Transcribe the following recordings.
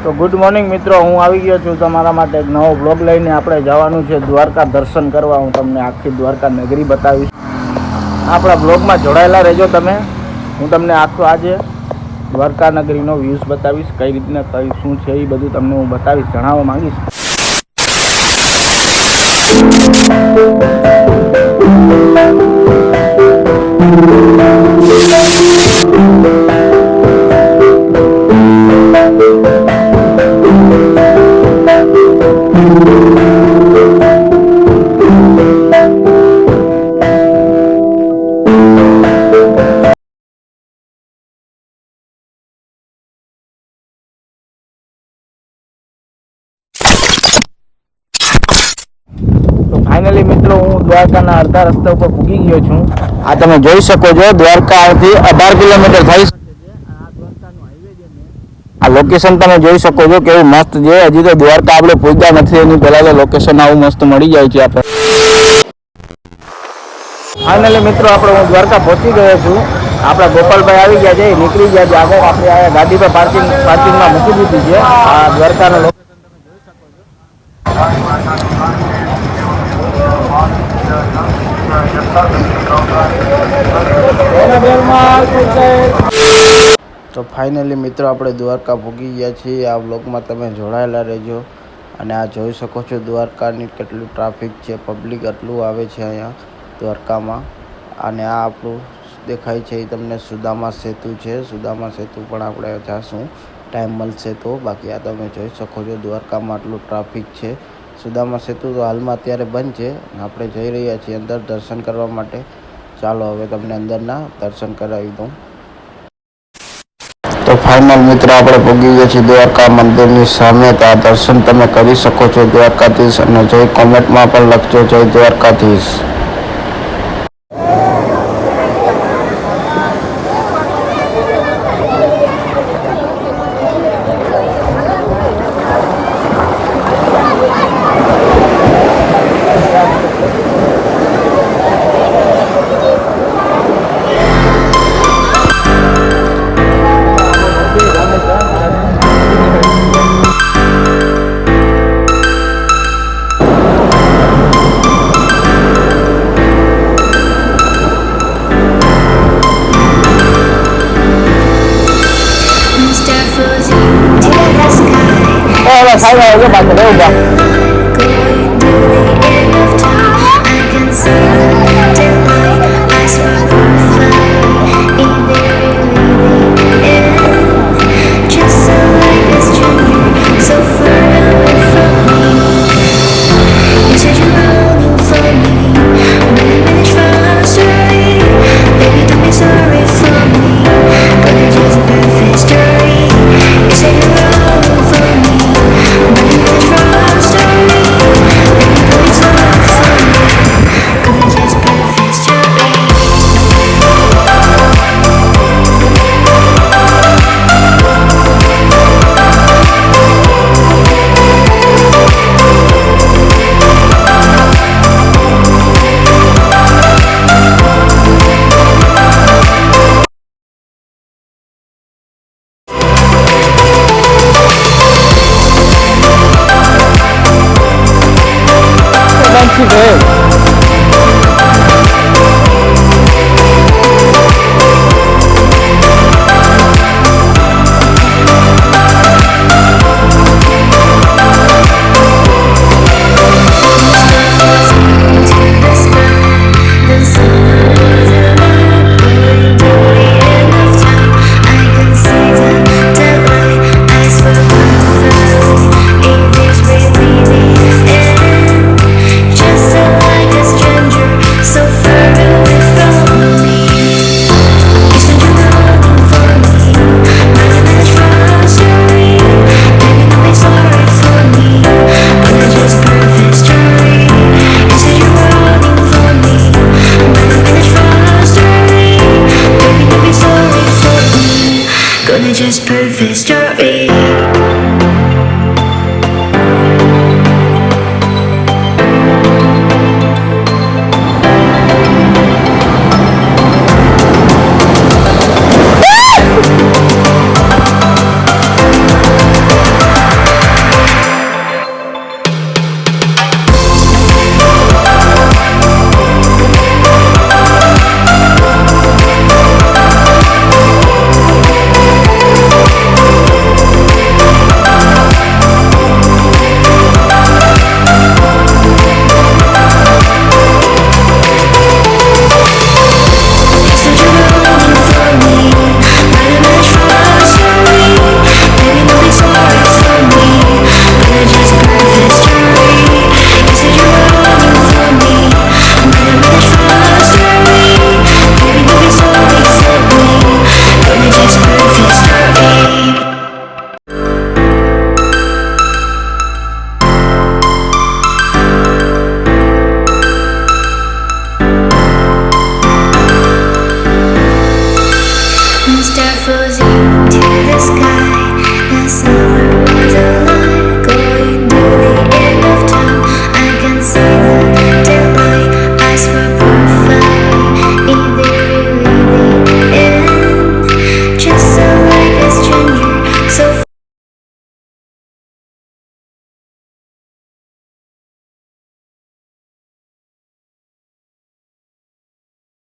તો good morning મિત્રો, હું આવી ગયો છું તમારા માટે એક નવો બ્લોગ લઈને. આપણે જવાનું છે દ્વારકા દર્શન કરવા. હું તમને આખી દ્વારકા નગરી બતાવીશ. આપણા બ્લોગમાં જોડાયેલા રહેજો તમે. હું તમને આખું આજે દ્વારકા નગરીનો વ્યૂઝ બતાવીશ, કઈ રીતના કઈ શું છે એ બધું તમને હું બતાવીશ, જણાવવા માંગીશ. ફાઇનલી મિત્રો, હું દ્વારકાના અડધા રસ્તા ઉપર પૂગી ગયો છું. આ તમે જોઈ શકો છો, દ્વારકાથી 18 કિલોમીટર થઈ શકે છે. આ દ્વારકાનો હાઈવે છે. આ લોકેશન તમે જોઈ શકો છો, કેવું મસ્ત છે. હજી તો દ્વારકા આપણે પૂગ્યા નથી, એની પહેલા તો લોકેશન આવું મસ્ત મળી જાય છે આપણે. ફાઇનલી મિત્રો, હું દ્વારકા પહોંચી ગયો છું. આપણા ગોપાલભાઈ આવી ગયા છે, નીકળી ગયા છે. આગળ આપણે આ ગાડી પર પાર્કિંગમાં મૂકી દીધી છે. આ દ્વારકાનો લોકેશન તમે જોઈ શકો છો. તો ફાઇનલી મિત્રો, આપણે દ્વારકા પૂગી ગયા છીએ. આ બ્લોગમાં તમે જોડાયેલા રહેજો. અને આ જોઈ શકો છો દ્વારકાની કેટલું ટ્રાફિક છે, પબ્લિક એટલું આવે છે અહીંયા દ્વારકામાં. અને આ આપણું દેખાય છે એ તમને સુદામા સેતુ છે. સુદામા સેતુ પણ આપણે જઈશું ટાઈમ મળશે તો. બાકી આ તમે જોઈ શકો છો દ્વારકામાં આટલું ટ્રાફિક છે. સુદામા સેતુ તો હાલમાં અત્યારે બંધ છે. આપણે જઈ રહ્યા છીએ અંદર દર્શન કરવા માટે. ચાલો હવે તમને અંદરના દર્શન કરાવી દઉં. તો ફાઇનલ મિત્રો, આપણે પહોંચી ગયા છીએ દ્વારકા મંદિરની સામે. તો આ દર્શન તમે કરી શકો છો દ્વારકાધીશ. અને જય કોમેન્ટમાં પણ લખજો જય Dwarkadhish. Saya aja pakai udah. Just perfect story.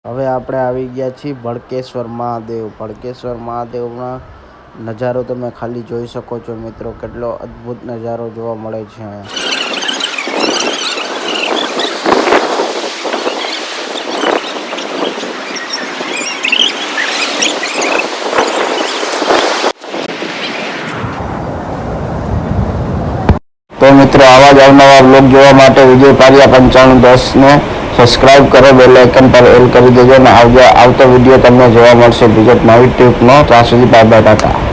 હવે આપણે આવી ગયા છીએ ભડકેશ્વર મહાદેવ. ભડકેશ્વર મહાદેવના નજારો તમે ખાલી જોઈ શકો છો મિત્રો, કેટલો અદ્ભુત નજારો જોવા મળે છે અહીંયા. તો મિત્રો આવા જ અવનવા બ્લોગ જોવા માટે વિજય પારિયા 9510 ને સબસ્ક્રાઇબ કરો, બેલ આઇકન પર ઓલ કરી દેજો અને આવતો વિડીયો તમને જોવા મળશે બીજો નવી ટ્રીપનો. ત્યાં સુધી બાય બાય, ટાટા.